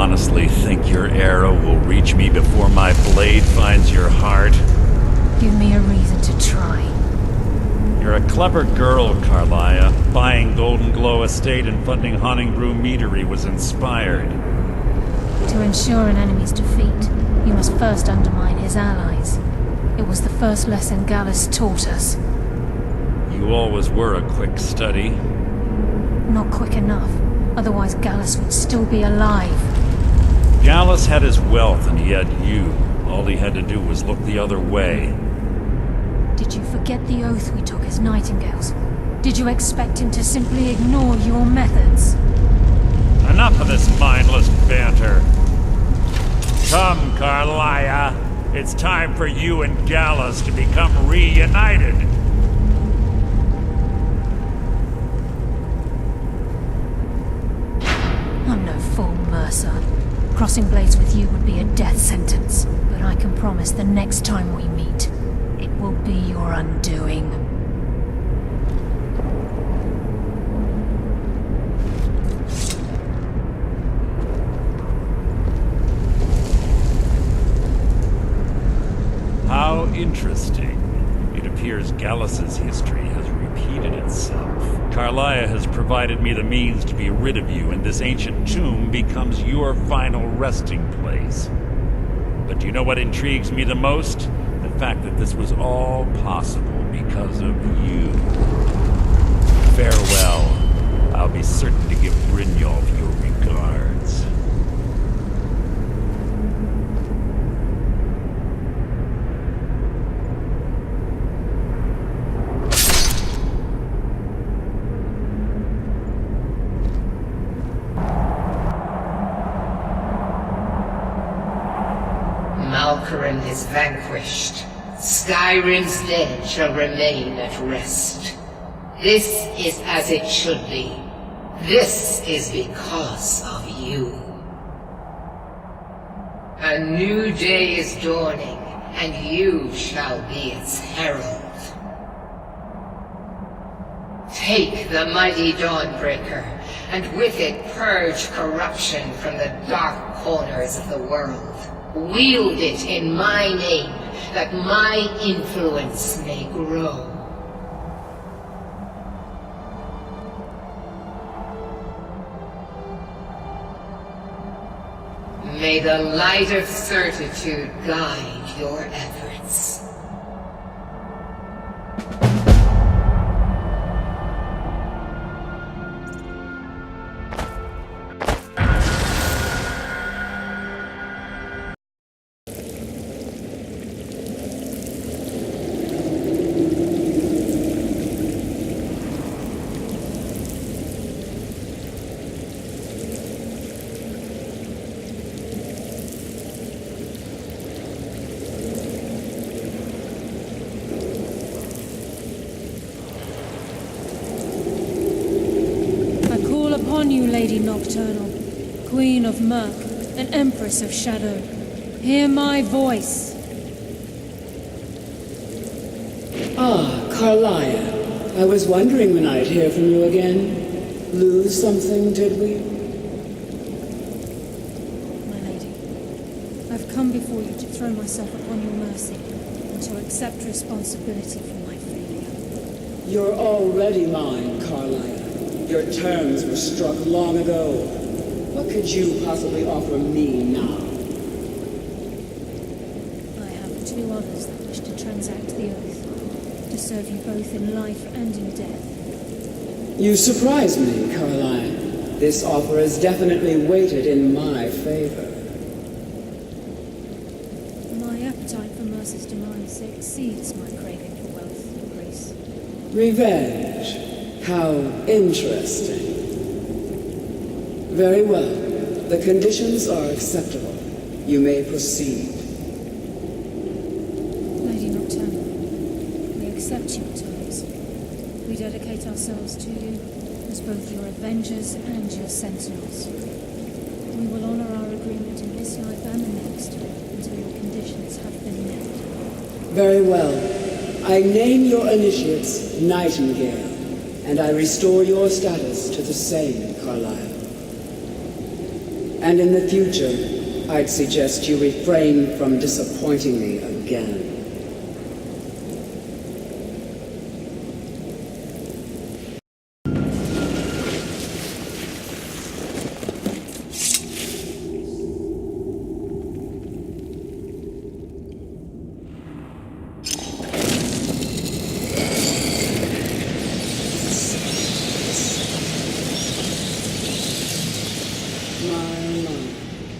honestly think your arrow will reach me before my blade finds your heart? Give me a reason to try. You're a clever girl, Carlia. Buying Golden Glow Estate and funding Honningbrew Meadery was inspired. To ensure an enemy's defeat, you must first undermine his allies. It was the first lesson Gallus taught us. You always were a quick study. Not quick enough. Otherwise Gallus would still be alive. Gallus had his wealth and he had you. All he had to do was look the other way. Did you forget the oath we took as nightingales? Did you expect him to simply ignore your methods? Enough of this mindless banter. Come, Carlia. It's time for you and Gallus to become reunited. I'm no fool, Mercer. Crossing blades with you would be a death sentence. But I can promise the next time we meet, it will be your undoing. How interesting. It appears Gallus's history has repeated itself. Carlia has provided me the means to be rid of you, and this ancient tomb becomes your final resting place. But do you know what intrigues me the most? The fact that this was all possible because of you. Farewell. I'll be certain to give Brynjolf your regards. Malkoran is vanquished. Skyrim's dead shall remain at rest. This is as it should be. This is because of you. A new day is dawning, and you shall be its herald. Take the mighty Dawnbreaker, and with it purge corruption from the dark corners of the world. Wield it in my name, that my influence may grow. May the light of certitude guide your efforts. Upon you, Lady Nocturnal, Queen of Murk, and Empress of Shadow. Hear my voice. Ah, Carlia. I was wondering when I'd hear from you again. Lose something, did we? My lady, I've come before you to throw myself upon your mercy, and to accept responsibility for my failure. You're already mine, Carlia. Your terms were struck long ago. What could you possibly offer me now? I have two others that wish to transact the oath, to serve you both in life and in death. You surprise me, Carlia. This offer is definitely weighted in my favor. My appetite for Mercer's demise exceeds my craving for wealth and grace. Revenge. How interesting. Very well. The conditions are acceptable. You may proceed. Lady Nocturnal, we accept your terms. We dedicate ourselves to you as both your avengers and your sentinels. We will honor our agreement in this life and the next until your conditions have been met. Very well. I name your initiates Nightingale. And I restore your status to the same, Carlisle. And in the future, I'd suggest you refrain from disappointing me again.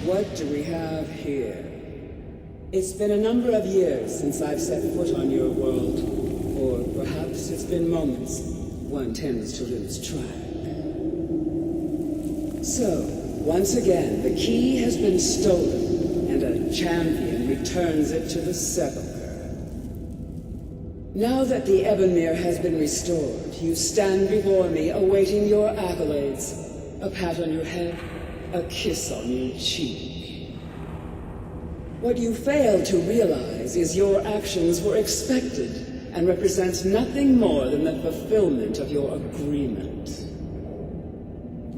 What do we have here? It's been a number of years since I've set foot on your world. Or perhaps it's been moments. One tends to lose track. So, once again, the key has been stolen, and a champion returns it to the sepulchre. Now that the Ebonmere has been restored, you stand before me awaiting your accolades. A pat on your head, a kiss on your cheek. What you fail to realize is your actions were expected and represent nothing more than the fulfillment of your agreement.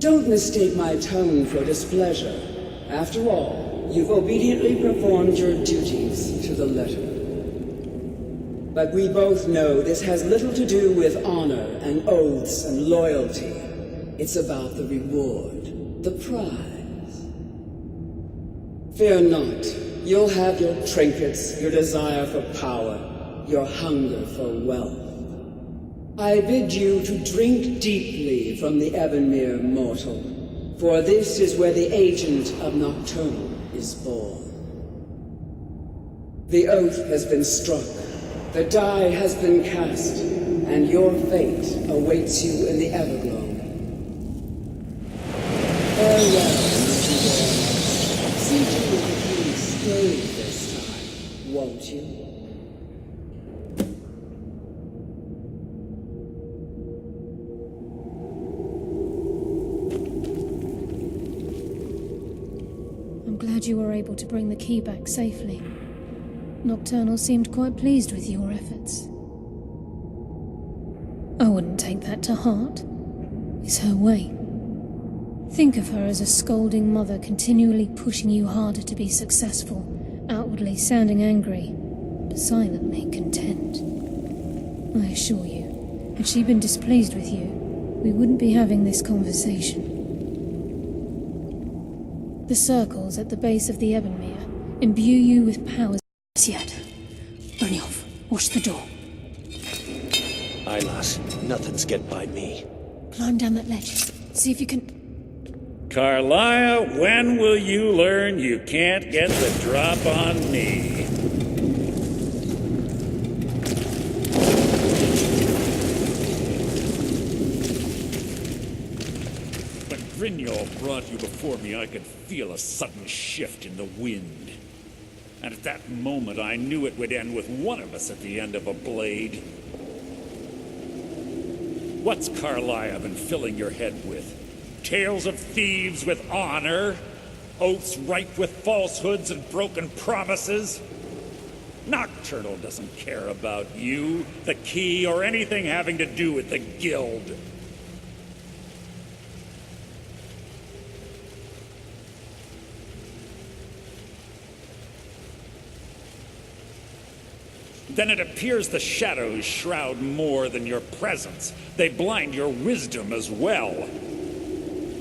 Don't mistake my tone for displeasure. After all, you've obediently performed your duties to the letter. But we both know this has little to do with honor and oaths and loyalty. It's about the reward, the prize. Fear not. You'll have your trinkets, your desire for power, your hunger for wealth. I bid you to drink deeply from the Ebonmere mortal, for this is where the agent of Nocturnal is born. The oath has been struck, the die has been cast, and your fate awaits you in the Everglow. Farewell, mighty warriors. See to it that you stay this time, won't you? I'm glad you were able to bring the key back safely. Nocturnal seemed quite pleased with your efforts. I wouldn't take that to heart. It's her way. Think of her as a scolding mother continually pushing you harder to be successful, outwardly sounding angry, but silently content. I assure you, had she been displeased with you, we wouldn't be having this conversation. The circles at the base of the Ebonmere imbue you with powers. Yet. Brynjolf, watch the door. Aye, lass. Nothing's get by me. Climb down that ledge. See if you can... Carlia, when will you learn you can't get the drop on me? When Brynjolf brought you before me, I could feel a sudden shift in the wind. And at that moment, I knew it would end with one of us at the end of a blade. What's Carlia been filling your head with? Tales of thieves with honor? Oaths ripe with falsehoods and broken promises? Nocturnal doesn't care about you, the key, or anything having to do with the guild. Then it appears the shadows shroud more than your presence. They blind your wisdom as well.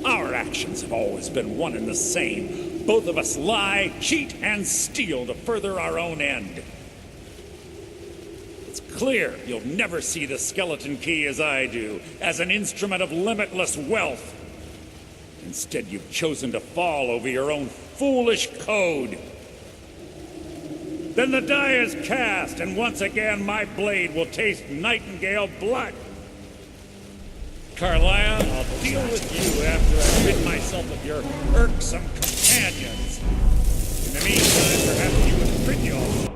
Our actions have always been one and the same. Both of us lie, cheat, and steal to further our own end. It's clear you'll never see the skeleton key as I do, as an instrument of limitless wealth. Instead, you've chosen to fall over your own foolish code. Then the die is cast, and once again my blade will taste nightingale blood. Carlia, I'll deal with you after I rid myself of your irksome companions. In the meantime, perhaps you and Brynjolf